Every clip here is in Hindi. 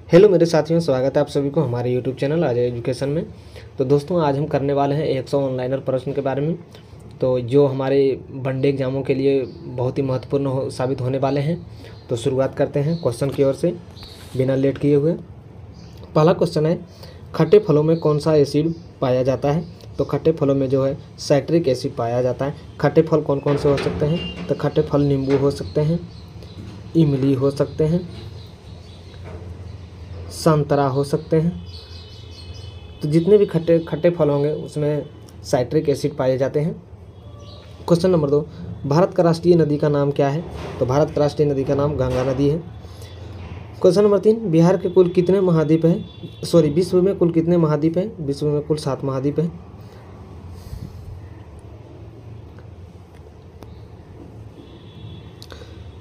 हेलो मेरे साथियों, स्वागत है आप सभी को हमारे यूट्यूब चैनल अजय एजुकेशन में। तो दोस्तों, आज हम करने वाले हैं 100 ऑनलाइनर प्रश्न के बारे में, तो जो हमारे वनडे एग्जामों के लिए बहुत ही महत्वपूर्ण साबित होने वाले हैं। तो शुरुआत करते हैं क्वेश्चन की ओर से बिना लेट किए हुए। पहला क्वेश्चन है, खट्टे फलों में कौन सा एसिड पाया जाता है? तो खट्टे फलों में जो है साइट्रिक एसिड पाया जाता है। खट्टे फल कौन कौन से हो सकते हैं? तो खट्टे फल नींबू हो सकते हैं, इमली हो सकते हैं, संतरा हो सकते हैं। तो जितने भी खट्टे खट्टे फल होंगे उसमें साइट्रिक एसिड पाए जाते हैं। क्वेश्चन नंबर 2, भारत का राष्ट्रीय नदी का नाम क्या है? तो भारत का राष्ट्रीय नदी का नाम गंगा नदी है। क्वेश्चन नंबर 3, बिहार के कुल कितने महाद्वीप हैं? विश्व में कुल कितने महाद्वीप हैं? विश्व में कुल 7 महाद्वीप हैं।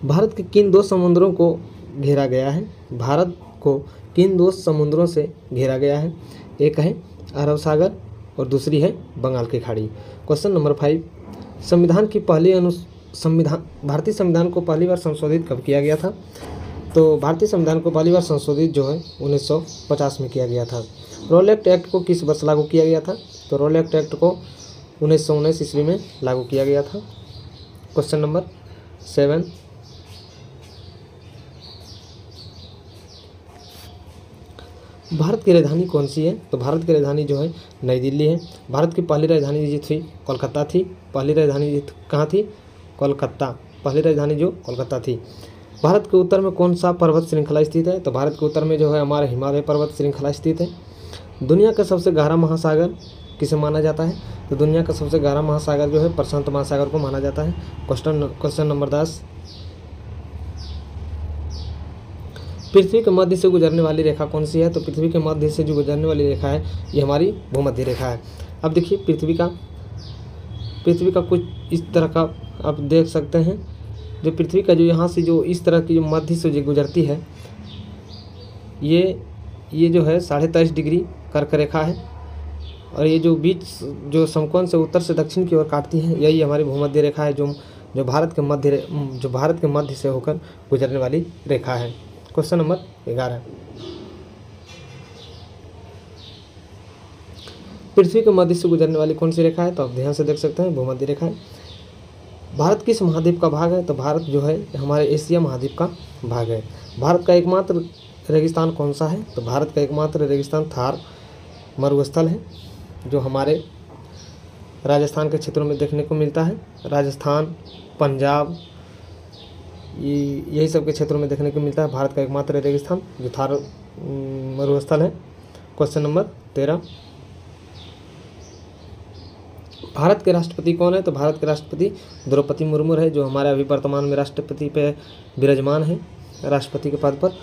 भारत के किन 2 समुद्रों को घेरा गया है? भारत को किन 2 समुद्रों से घेरा गया है? एक है अरब सागर और दूसरी है बंगाल की खाड़ी। क्वेश्चन नंबर 5, भारतीय संविधान को पहली बार संशोधित कब किया गया था? तो भारतीय संविधान को पहली बार संशोधित जो है 1950 में किया गया था। रोल एक्ट को किस वर्ष लागू किया गया था? तो रोल एक्ट को 1919 ईस्वी में लागू किया गया था। क्वेश्चन नंबर 7, भारत की राजधानी कौन सी है? तो भारत की राजधानी जो है नई दिल्ली है। भारत की पहली राजधानी जो थी कोलकाता थी। पहली राजधानी कहाँ थी? कोलकाता। पहली राजधानी जो कोलकाता थी। भारत के उत्तर में कौन सा पर्वत श्रृंखला स्थित है? तो भारत के उत्तर में जो है हमारे हिमालय पर्वत श्रृंखला स्थित है। दुनिया का सबसे गहरा महासागर किसे माना जाता है? तो दुनिया का सबसे गहरा महासागर जो है प्रशांत महासागर को माना जाता है। क्वेश्चन नंबर 10, पृथ्वी के मध्य से गुजरने वाली रेखा कौन सी है? तो पृथ्वी के मध्य से जो गुजरने वाली रेखा है ये हमारी भूमध्य रेखा है। अब देखिए पृथ्वी का कुछ इस तरह का आप देख सकते हैं। जो पृथ्वी का जो यहाँ से जो इस तरह की जो मध्य से जो गुजरती है ये जो है 23.5 डिग्री कर्क रेखा है, और ये जो बीच जो समकोण से उत्तर से दक्षिण की ओर काटती है यही हमारी भूमध्य रेखा है, जो भारत के मध्य से होकर गुजरने वाली रेखा है। क्वेश्चन नंबर 11, पृथ्वी के मध्य से गुजरने वाली कौन सी रेखा है? तो आप ध्यान से देख सकते हैं भूमध्य रेखा है। भारत किस महाद्वीप का भाग है? तो भारत जो है हमारे एशिया महाद्वीप का भाग है। भारत का एकमात्र रेगिस्तान कौन सा है? तो भारत का एकमात्र रेगिस्तान थार मरुस्थल है, जो हमारे राजस्थान के क्षेत्रों में देखने को मिलता है। राजस्थान, पंजाब, यही सब के क्षेत्रों में देखने को मिलता है भारत का एकमात्र रेगिस्तान जो थार मरुस्थल है। क्वेश्चन नंबर 13, भारत के राष्ट्रपति कौन है? तो भारत के राष्ट्रपति द्रौपदी मुर्मू है, जो हमारे अभी वर्तमान में राष्ट्रपति पे विराजमान है, राष्ट्रपति के पद पर।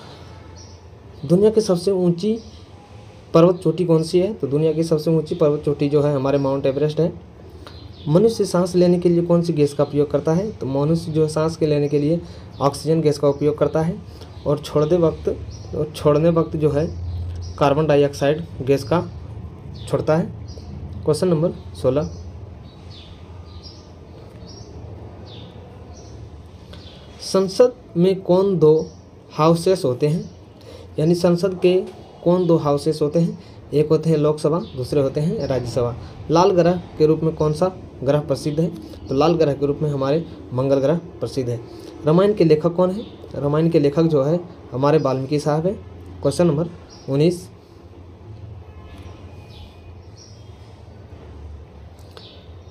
दुनिया की सबसे ऊंची पर्वत चोटी कौन सी है? तो दुनिया की सबसे ऊंची पर्वत चोटी जो है हमारे माउंट एवरेस्ट है। मनुष्य सांस लेने के लिए कौन सी गैस का उपयोग करता है? तो मनुष्य जो सांस के लेने के लिए ऑक्सीजन गैस का उपयोग करता है, और छोड़ने वक्त जो है कार्बन डाइऑक्साइड गैस का छोड़ता है। क्वेश्चन नंबर 16, संसद में कौन 2 हाउसेस होते हैं? यानी संसद के कौन 2 हाउसेस होते हैं? एक होते हैं लोकसभा, दूसरे होते हैं राज्यसभा। लाल ग्रह के रूप में कौन सा ग्रह प्रसिद्ध है? तो लाल ग्रह के रूप में हमारे मंगल ग्रह प्रसिद्ध है। रामायण के लेखक कौन है? रामायण के लेखक जो है हमारे वाल्मीकि साहब है। क्वेश्चन नंबर 19,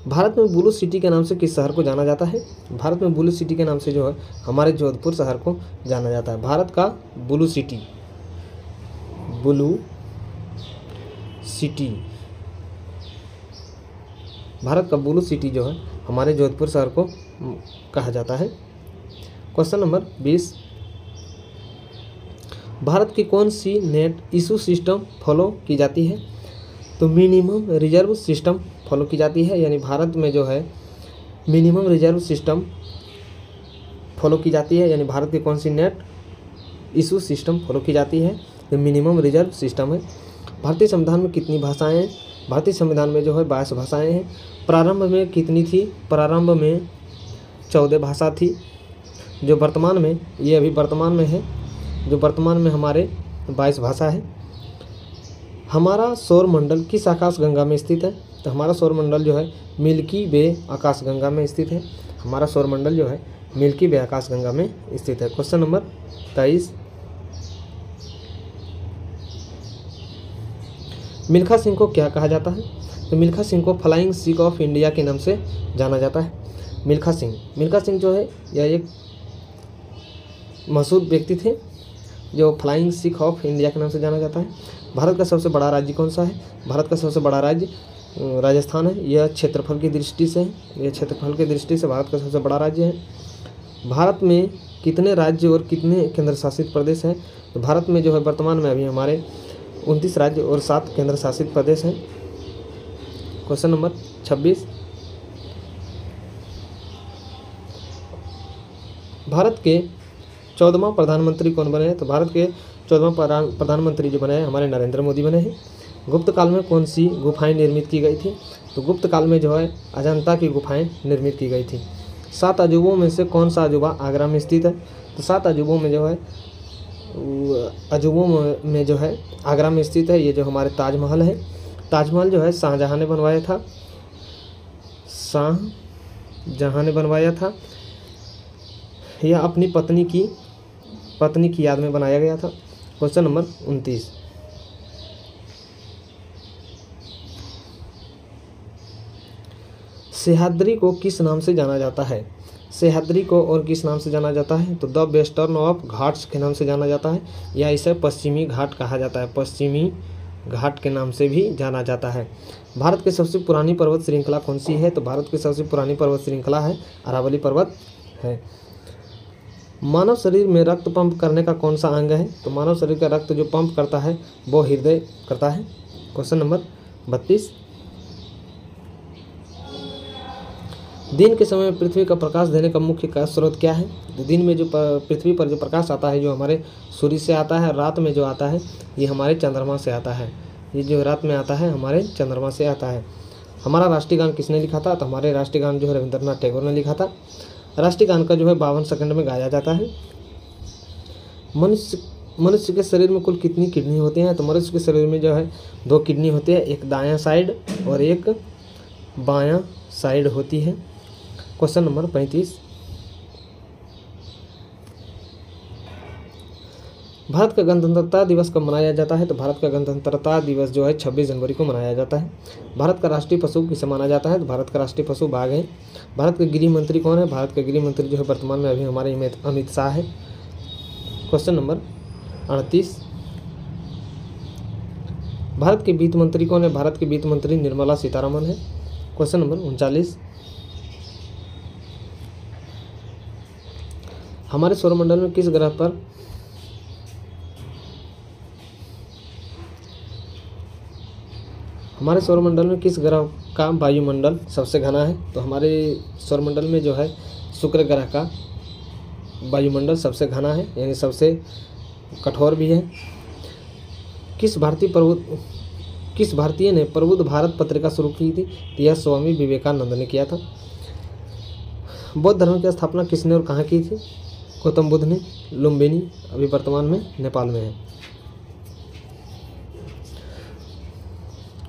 भारत में ब्लू सिटी के नाम से किस शहर को जाना जाता है? भारत में ब्लू सिटी के नाम से जो है हमारे जोधपुर शहर को जाना जाता है। भारत का ब्लू सिटी जो है हमारे जोधपुर शहर को कहा जाता है। क्वेश्चन नंबर 20, भारत की कौन सी नेट इशू सिस्टम फॉलो की जाती है? तो मिनिमम रिजर्व सिस्टम फॉलो की जाती है, यानी भारत में जो है मिनिमम रिजर्व सिस्टम फॉलो की जाती है, यानी भारत की कौन सी नेट इशू सिस्टम फॉलो की जाती है? तो मिनिमम रिजर्व सिस्टम है। भारतीय संविधान में कितनी भाषाएं हैं? भारतीय संविधान में जो है 22 भाषाएं हैं। प्रारंभ में कितनी थी? प्रारंभ में 14 भाषा थी, जो वर्तमान में ये अभी वर्तमान में है, जो वर्तमान में हमारे 22 भाषा है। हमारा सौरमंडल किस आकाश गंगा में स्थित है? तो हमारा सौरमंडल जो है मिल्की वे आकाश गंगा में स्थित है। हमारा सौरमंडल जो है मिल्की वे आकाश गंगा में स्थित है। क्वेश्चन नंबर 23, मिल्खा सिंह को क्या कहा जाता है? तो मिल्खा सिंह को फ्लाइंग सिख ऑफ इंडिया के नाम से जाना जाता है। मिल्खा सिंह जो है यह एक मशहूर व्यक्ति थे जो फ्लाइंग सिख ऑफ इंडिया के नाम से जाना जाता है। भारत का सबसे बड़ा राज्य कौन सा है? भारत का सबसे बड़ा राज्य राजस्थान है। यह क्षेत्रफल की दृष्टि से भारत का सबसे बड़ा राज्य है। भारत में कितने राज्य और कितने केंद्र शासित प्रदेश हैं? तो भारत में जो है वर्तमान में अभी हमारे 29 राज्य और 7 केंद्र शासित प्रदेश हैं। क्वेश्चन नंबर 26, भारत के 14वां प्रधानमंत्री कौन बने हैं? तो भारत के 14वां प्रधानमंत्री जो बने हैं हमारे नरेंद्र मोदी बने हैं। गुप्त काल में कौन सी गुफाएं निर्मित की गई थी? तो गुप्त काल में जो है अजंता की गुफाएं निर्मित की गई थी। 7 अजूबों में से कौन सा अजूबा आगरा में स्थित है? तो 7 अजूबों में जो है आगरा में स्थित है। ये जो हमारे ताजमहल है, ताजमहल जो है शाहजहां ने बनवाया था। यह अपनी पत्नी की याद में बनाया गया था। क्वेश्चन नंबर 29, सह्याद्री को किस नाम से जाना जाता है? सह्याद्री को और किस नाम से जाना जाता है? तो द वेस्टर्न ऑफ घाट्स के नाम से जाना जाता है, या इसे पश्चिमी घाट कहा जाता है। पश्चिमी घाट के नाम से भी जाना जाता है। भारत की सबसे पुरानी पर्वत श्रृंखला कौन सी है? तो भारत की सबसे पुरानी पर्वत श्रृंखला है अरावली पर्वत है। मानव शरीर में रक्त पंप करने का कौन सा अंग है? तो मानव शरीर का रक्त जो पंप करता है वो हृदय करता है। क्वेश्चन नंबर 32, दिन के समय में पृथ्वी का प्रकाश देने का मुख्य स्रोत क्या है? तो दिन में जो पृथ्वी पर जो प्रकाश आता है जो हमारे सूर्य से आता है, रात में जो आता है ये हमारे चंद्रमा से आता है। ये जो रात में आता है हमारे चंद्रमा से आता है। हमारा राष्ट्रीय गान किसने लिखा था? तो हमारे राष्ट्रीय गान जो है रविंद्रनाथ टैगोर ने लिखा था। राष्ट्रीय गान का जो है 52 सेकंड में गाया जाता है। मनुष्य के शरीर में कुल कितनी किडनी होती हैं? तो मनुष्य के शरीर में जो है 2 किडनी होती है, एक दायां साइड और एक बायां साइड होती है। क्वेश्चन नंबर 35, भारत का गणतंत्रता दिवस कब मनाया जाता है? तो भारत का गणतंत्रता दिवस जो है 26 जनवरी को मनाया जाता है। भारत का राष्ट्रीय पशु किसे माना जाता है? तो भारत का राष्ट्रीय पशु बाघ है। भारत के गृह मंत्री कौन है? भारत के गृह मंत्री जो है वर्तमान में अभी हमारे अमित शाह है। क्वेश्चन नंबर 38, भारत के वित्त मंत्री कौन है? भारत के वित्त मंत्री निर्मला सीतारमण है। क्वेश्चन नंबर 39, हमारे सौरमंडल में किस ग्रह पर का वायुमंडल सबसे घना है? तो हमारे सौरमंडल में जो है शुक्र ग्रह का वायुमंडल सबसे घना है, यानी सबसे कठोर भी है। किस भारतीय ने प्रबुद्ध भारत पत्रिका शुरू की थी? तो यह स्वामी विवेकानंद ने किया था। बौद्ध धर्म की स्थापना किसने और कहाँ की थी? गौतम बुद्ध ने। लुम्बिनी अभी वर्तमान में नेपाल में है।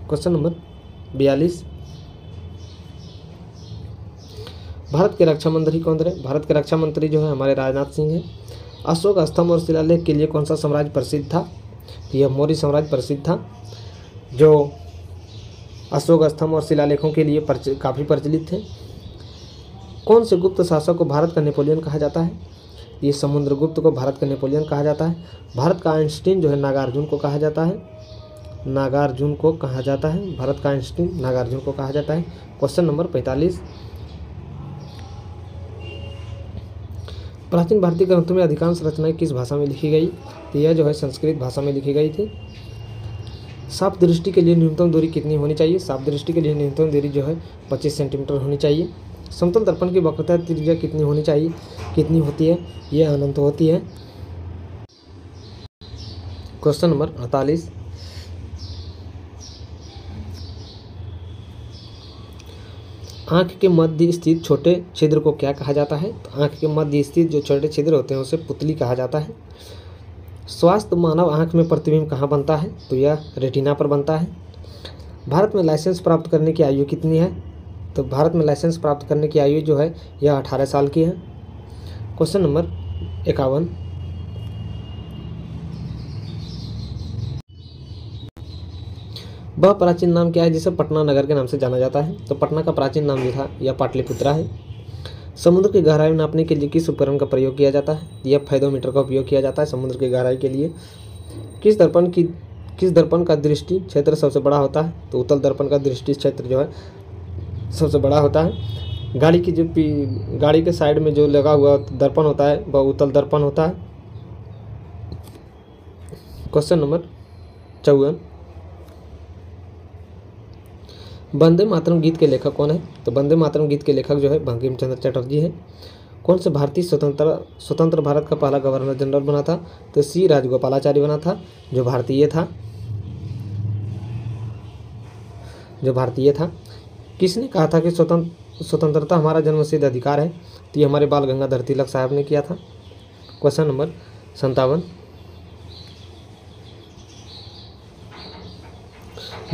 क्वेश्चन नंबर 42, भारत के रक्षा मंत्री कौन थे? भारत के रक्षा मंत्री जो है हमारे राजनाथ सिंह हैं। अशोक स्तंभ और शिलालेख के लिए कौन सा साम्राज्य प्रसिद्ध था? तो यह मौर्य साम्राज्य प्रसिद्ध था, जो अशोक स्तंभ और शिलालेखों के लिए काफ़ी प्रचलित थे। कौन से गुप्त शासक को भारत का नेपोलियन कहा जाता है? ये समुद्रगुप्त को भारत का नेपोलियन कहा जाता है। भारत का आइंस्टीन जो है नागार्जुन को कहा जाता है। भारत का आइंस्टीन नागार्जुन को कहा जाता है। क्वेश्चन नंबर 45, प्राचीन भारतीय ग्रंथों में अधिकांश रचनाएं किस भाषा में लिखी गई? तो यह जो है संस्कृत भाषा में लिखी गई थी। साफ दृष्टि के लिए न्यूनतम दूरी कितनी होनी चाहिए? साफ दृष्टि के लिए न्यूनतम दूरी जो है 25 सेंटीमीटर होनी चाहिए। समतल दर्पण की वक्रता त्रिज्या कितनी होनी चाहिए? कितनी होती है? यह अनंत होती है। क्वेश्चन नंबर 48, आँख के मध्य स्थित छोटे छिद्र को क्या कहा जाता है? तो आँख के मध्य स्थित जो छोटे छिद्र होते हैं उसे पुतली कहा जाता है। स्वास्थ्य मानव आँख में प्रतिबिंब कहाँ बनता है? तो यह रेटिना पर बनता है। भारत में लाइसेंस प्राप्त करने की आयु कितनी है? तो भारत में लाइसेंस प्राप्त करने की आयु जो है यह 18 साल की है। क्वेश्चन नंबर 51, वह प्राचीन नाम क्या है जिसे पटना नगर के नाम से जाना जाता है? तो पटना का प्राचीन नाम जो था यह पाटलिपुत्रा है। समुद्र की गहराई नापने के लिए किस उपकरण का प्रयोग किया जाता है? यह फेदोमीटर का उपयोग किया जाता है समुद्र की गहराई के लिए। किस दर्पण का दृष्टि क्षेत्र सबसे बड़ा होता है? तो उत्तल दर्पण का दृष्टि क्षेत्र जो है सबसे बड़ा होता है। गाड़ी के साइड में जो लगा हुआ दर्पण होता है वह उत्तल दर्पण होता है। क्वेश्चन नंबर 54, वंदे मातरम गीत के लेखक कौन है? तो वंदे मातरम गीत के लेखक जो है बंकिम चंद्र चटर्जी है। कौन से भारतीय स्वतंत्र भारत का पहला गवर्नर जनरल बना था? तो सी राजगोपालाचारी बना था, जो भारतीय था। किसने कहा था कि स्वतंत्रता हमारा जन्मसिद्ध अधिकार है? तो ये हमारे बाल गंगाधर तिलक साहब ने किया था। क्वेश्चन नंबर 57,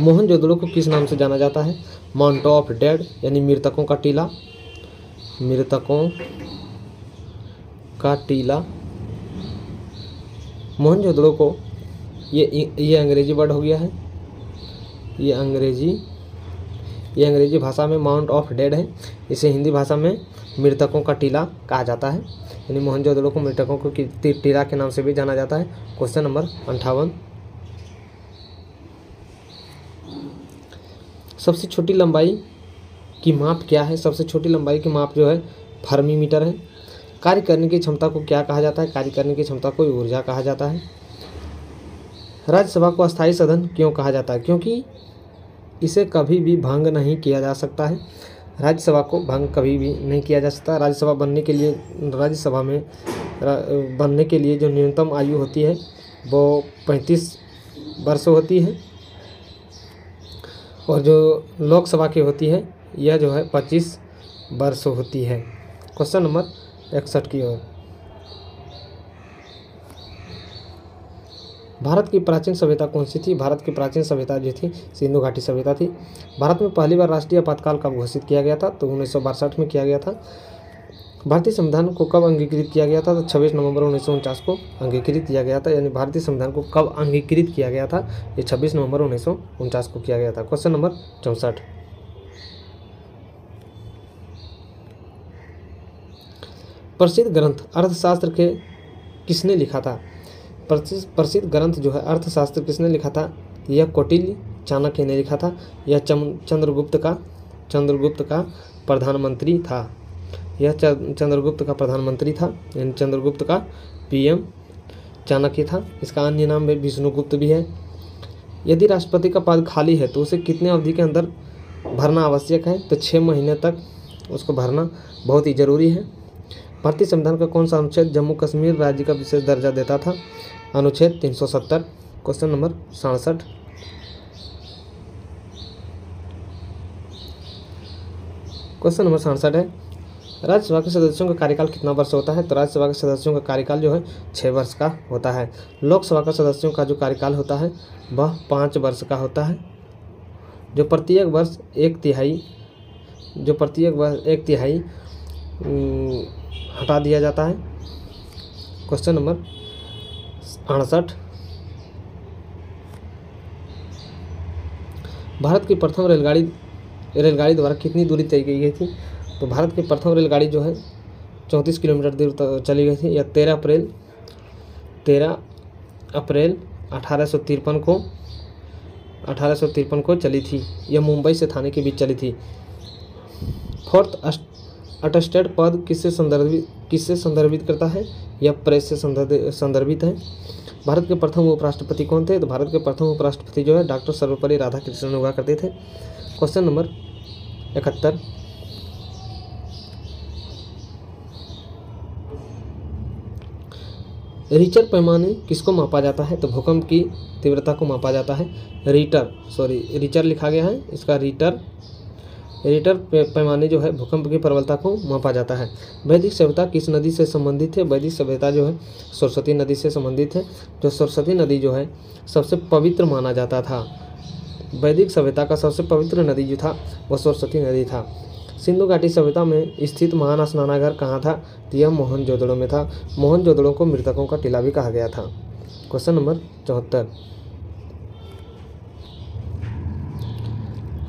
मोहनजोदड़ो को किस नाम से जाना जाता है? माउंट ऑफ डेड यानी मृतकों का टीला। मोहनजोदड़ो को ये अंग्रेजी वर्ड हो गया है। ये अंग्रेजी भाषा में माउंट ऑफ डेड है। इसे हिंदी भाषा में मृतकों का टीला कहा जाता है। यानी मोहनजोदड़ो को मृतकों के टीला के नाम से भी जाना जाता है। क्वेश्चन नंबर 58, सबसे छोटी लंबाई की माप क्या है? सबसे छोटी लंबाई की माप जो है फर्मीमीटर है। कार्य करने की क्षमता को क्या कहा जाता है? कार्य करने की क्षमता को ऊर्जा कहा जाता है। राज्यसभा को अस्थायी सदन क्यों कहा जाता है? क्योंकि इसे कभी भी भंग नहीं किया जा सकता है। राज्यसभा को भंग कभी भी नहीं किया जा सकता। राज्यसभा बनने के लिए जो न्यूनतम आयु होती है वो 35 वर्ष होती है, और जो लोकसभा की होती है यह जो है 25 वर्ष होती है। क्वेश्चन नंबर 61 की ओर, भारत की प्राचीन सभ्यता कौन सी थी? भारत की प्राचीन सभ्यता जो थी सिंधु घाटी सभ्यता थी। भारत में पहली बार राष्ट्रीय आपातकाल कब घोषित किया गया था? तो 1962 में किया गया था। भारतीय संविधान को कब अंगीकृत किया गया था? तो 26 नवंबर 1949 को अंगीकृत किया गया था। यानी भारतीय संविधान को कब अंगीकृत किया गया था? ये 26 नवंबर 1949 को किया गया था। क्वेश्चन नंबर 64, प्रसिद्ध ग्रंथ अर्थशास्त्र के किसने लिखा था? प्रसिद्ध ग्रंथ जो है अर्थशास्त्र किसने लिखा था? यह कौटिल्य चाणक्य ने लिखा था। यह चंद्रगुप्त का प्रधानमंत्री था। यह चंद्रगुप्त का प्रधानमंत्री था, यानी चंद्रगुप्त का पीएम चाणक्य था। इसका अन्य नाम भी विष्णुगुप्त भी है। यदि राष्ट्रपति का पद खाली है तो उसे कितने अवधि के अंदर भरना आवश्यक है? तो 6 महीने तक उसको भरना बहुत ही जरूरी है। भारतीय संविधान का कौन सा अनुच्छेद जम्मू कश्मीर राज्य का विशेष दर्जा देता था? अनुच्छेद 370। क्वेश्चन नंबर 67, क्वेश्चन नंबर 67 है, राज्यसभा के सदस्यों का कार्यकाल कितना वर्ष होता है? तो राज्यसभा के सदस्यों का कार्यकाल जो है 6 वर्ष का होता है। लोकसभा का सदस्यों का जो कार्यकाल होता है वह 5 वर्ष का होता है, जो प्रत्येक वर्ष एक तिहाई हटा दिया जाता है। क्वेश्चन नंबर 68, भारत की प्रथम रेलगाड़ी द्वारा कितनी दूरी तय की गई थी? तो भारत की प्रथम रेलगाड़ी जो है 34 किलोमीटर दूर चली गई थी। यह 13 अप्रैल 1853 को चली थी। यह मुंबई से थाने के बीच चली थी। फोर्थ अटेस्टेड पद किससे संदर्भित करता है? यह प्रेस से संदर्भित है। भारत के प्रथम उपराष्ट्रपति कौन थे? तो भारत के प्रथम उपराष्ट्रपति जो है डॉक्टर सर्वपल्ली राधाकृष्णन हुआ करते थे। क्वेश्चन नंबर 71, रिचर पैमाने किसको मापा जाता है? तो भूकंप की तीव्रता को मापा जाता है। रिचर लिखा गया है, इसका रिटर रिक्टर पैमाने जो है भूकंप की प्रबलता को मापा जाता है। वैदिक सभ्यता किस नदी से संबंधित है? वैदिक सभ्यता जो है सरस्वती नदी से संबंधित है। जो सरस्वती नदी जो है सबसे पवित्र माना जाता था। वैदिक सभ्यता का सबसे पवित्र नदी जो था वह सरस्वती नदी था। सिंधु घाटी सभ्यता में स्थित महान स्नानागार कहाँ था? तो यह मोहनजोदड़ो में था। मोहनजोदड़ो को मृतकों का टीला भी कहा गया था। क्वेश्चन नंबर 74,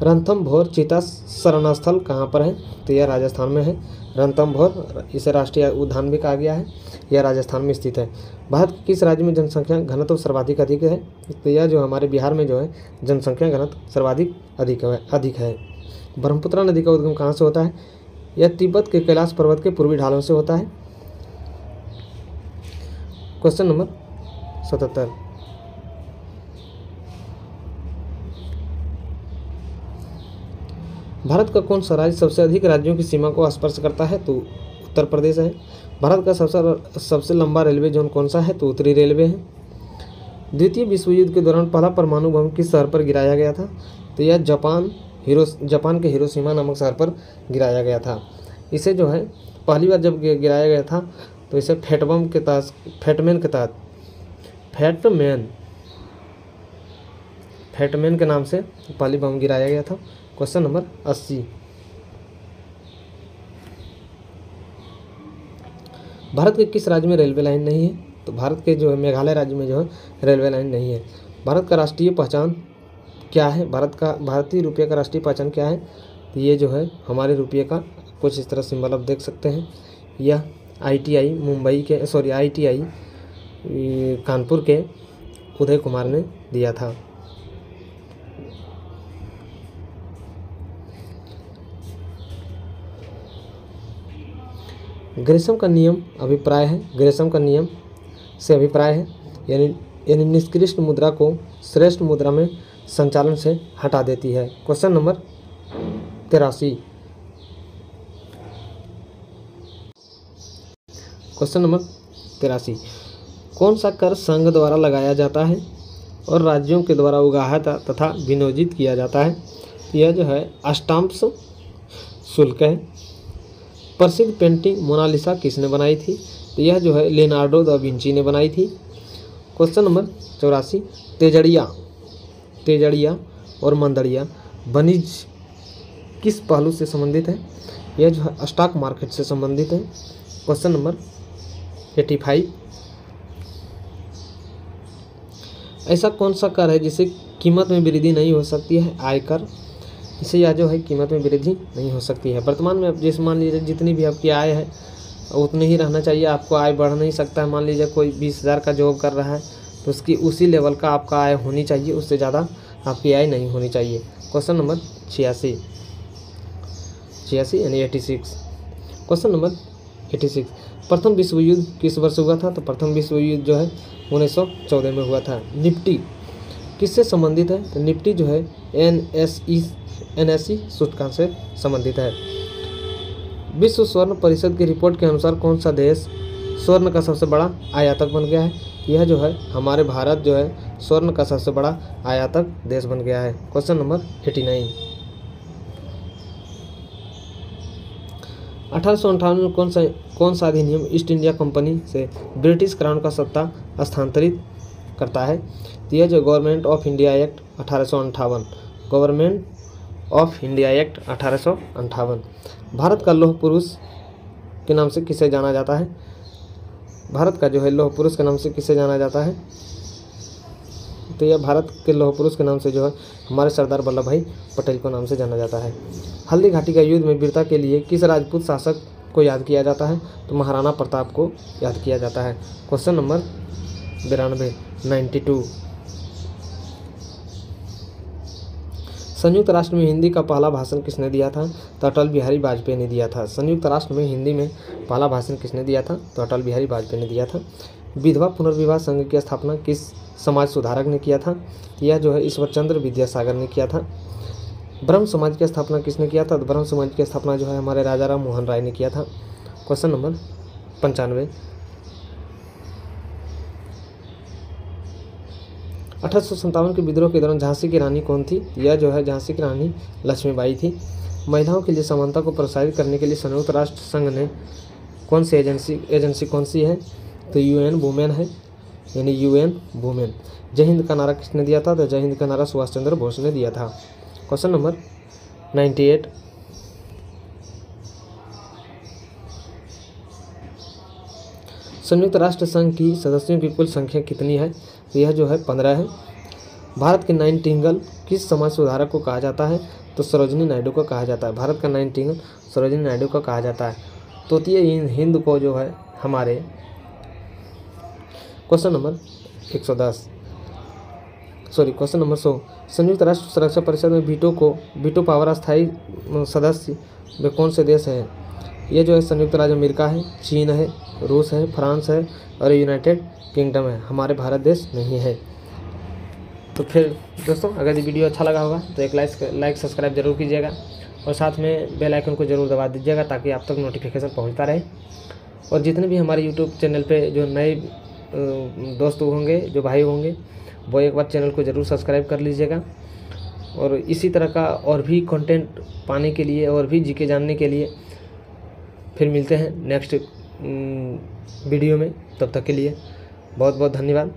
रणथंभौर चीता शरण स्थल कहाँ पर है? तो यह राजस्थान में है। रणथंभौर, इसे राष्ट्रीय उद्यान भी कहा गया है। यह राजस्थान में स्थित है। भारत के किस राज्य में जनसंख्या घनत्व सर्वाधिक अधिक है? तो यह जो हमारे बिहार में जो है जनसंख्या घनत्व सर्वाधिक अधिक है। ब्रह्मपुत्र नदी का उद्गम कहाँ से होता है? यह तिब्बत के कैलाश पर्वत के पूर्वी ढालों से होता है। क्वेश्चन नंबर 77, भारत का कौन सा राज्य सबसे अधिक राज्यों की सीमा को स्पर्श करता है? तो उत्तर प्रदेश है। भारत का सबसे लंबा रेलवे जोन कौन सा है? तो उत्तरी रेलवे है। द्वितीय विश्व युद्ध के दौरान पहला परमाणु बम किस शहर पर गिराया गया था? तो यह जापान के हिरोशिमा नामक शहर पर गिराया गया था। इसे जो है पहली बार जब गिराया गया था तो इसे फैटमैन के नाम से पहली बम गिराया गया था। क्वेश्चन नंबर 80, भारत के किस राज्य में रेलवे लाइन नहीं है? तो भारत के जो है मेघालय राज्य में जो है रेलवे लाइन नहीं है। भारत का राष्ट्रीय पहचान क्या है? भारतीय रुपये का राष्ट्रीय पहचान क्या है? तो ये जो है हमारे रुपये का कुछ इस तरह सिंबल आप देख सकते हैं। यह ITI कानपुर के उदय कुमार ने दिया था। ग्रेशम का नियम से अभिप्राय है यानी निष्कृष्ट मुद्रा को श्रेष्ठ मुद्रा में संचालन से हटा देती है। क्वेश्चन नंबर 83, कौन सा कर संघ द्वारा लगाया जाता है और राज्यों के द्वारा उगाहा तथा विनियोजित किया जाता है? यह जो है स्टाम्प्स शुल्क है। प्रसिद्ध पेंटिंग मोनालिसा किसने बनाई थी? तो यह जो है लियोनार्डो दा विंची ने बनाई थी। क्वेश्चन नंबर 84, तेजड़िया और मंदड़िया वाणिज्य किस पहलू से संबंधित है? यह जो है स्टॉक मार्केट से संबंधित है। क्वेश्चन नंबर 85, ऐसा कौन सा कर है जिसे कीमत में वृद्धि नहीं हो सकती है? आयकर। इसे यह जो है कीमत में वृद्धि नहीं हो सकती है। वर्तमान में जैसे मान लीजिए जितनी भी आपकी आय है उतनी ही रहना चाहिए, आपको आय बढ़ नहीं सकता है। मान लीजिए कोई 20,000 का जॉब कर रहा है तो उसकी उसी लेवल का आपका आय होनी चाहिए, उससे ज़्यादा आपकी आय नहीं होनी चाहिए। क्वेश्चन नंबर 86 यानी 86। क्वेश्चन नंबर 86, प्रथम विश्व युद्ध किस वर्ष हुआ था? तो प्रथम विश्व युद्ध जो है 1914 में हुआ था। निफ्टी किससे संबंधित है? तो निफ्टी जो है NSE सूचकांक से संबंधित है। विश्व स्वर्ण परिषद की रिपोर्ट के अनुसार कौन सा देश स्वर्ण का सबसे बड़ा आयातक बन गया है? यह जो है हमारे भारत जो है स्वर्ण का सबसे बड़ा आयातक देश बन गया है। क्वेश्चन नंबर 89, 1858 में कौन सा अधिनियम ईस्ट इंडिया कंपनी से ब्रिटिश क्राउन का सत्ता हस्तांतरित करता है? तो यह जो government of India act 1858। Bharat का लौह पुरुष के नाम से किसे जाना जाता है? भारत का जो है लौह पुरुष के नाम से किसे जाना जाता है? तो यह भारत के लौह पुरुष के नाम से जो है हमारे सरदार वल्लभ भाई पटेल को नाम से जाना जाता है। हल्दी घाटी का युद्ध में वीरता के लिए किस राजपूत शासक को याद किया जाता है? तो महाराणा प्रताप को याद किया जाता है। क्वेश्चन नंबर 92 संयुक्त राष्ट्र में हिंदी का पहला भाषण किसने दिया था? तो अटल बिहारी वाजपेयी ने दिया था। संयुक्त राष्ट्र में हिंदी में पहला भाषण किसने दिया था? तो अटल बिहारी वाजपेयी ने दिया था। विधवा पुनर्विवाह संघ की स्थापना किस समाज सुधारक ने किया था? यह जो है ईश्वरचंद्र विद्यासागर ने किया था। ब्रह्म समाज की स्थापना किसने किया था? तो ब्रह्म समाज की स्थापना जो है हमारे राजा राम मोहन राय ने किया था। क्वेश्चन नंबर 95 1857 के विद्रोह के दौरान झांसी की रानी कौन थी? यह जो है झांसी की रानी लक्ष्मीबाई थी। महिलाओं के लिए समानता को प्रोत्साहित करने के लिए संयुक्त राष्ट्र संघ ने कौन सी एजेंसी कौन सी है? तो UN वुमेन है, यानी UN वुमेन। जय हिंद का नारा किसने दिया था? तो जय हिंद का नारा सुभाष चंद्र बोस ने दिया था। क्वेश्चन नंबर 98, संयुक्त राष्ट्र संघ की सदस्यों की कुल संख्या कितनी है? तो यह जो है 15 है। भारत के नाइटिंगेल किस समाज सुधारक को कहा जाता है? तो सरोजिनी नायडू को कहा जाता है। भारत का नाइटिंगेल सरोजिनी नायडू को कहा जाता है। तृतीय हिंद को जो है हमारे क्वेश्चन नंबर 100 संयुक्त राष्ट्र सुरक्षा परिषद में वीटो पावर अस्थायी सदस्य वे कौन से देश हैं? ये जो है संयुक्त राज्य अमेरिका है, चीन है, रूस है, फ्रांस है और यूनाइटेड किंगडम है। हमारे भारत देश नहीं है। तो फिर दोस्तों, अगर ये वीडियो अच्छा लगा होगा तो एक लाइक सब्सक्राइब जरूर कीजिएगा और साथ में बेल आइकन को जरूर दबा दीजिएगा ताकि आप तक नोटिफिकेशन पहुंचता रहे। और जितने भी हमारे यूट्यूब चैनल पे जो नए दोस्त होंगे, जो भाई होंगे, वो एक बार चैनल को ज़रूर सब्सक्राइब कर लीजिएगा। और इसी तरह का और भी कंटेंट पाने के लिए और भी जीके जानने के लिए फिर मिलते हैं नेक्स्ट वीडियो में। तब तक के लिए बहुत बहुत धन्यवाद।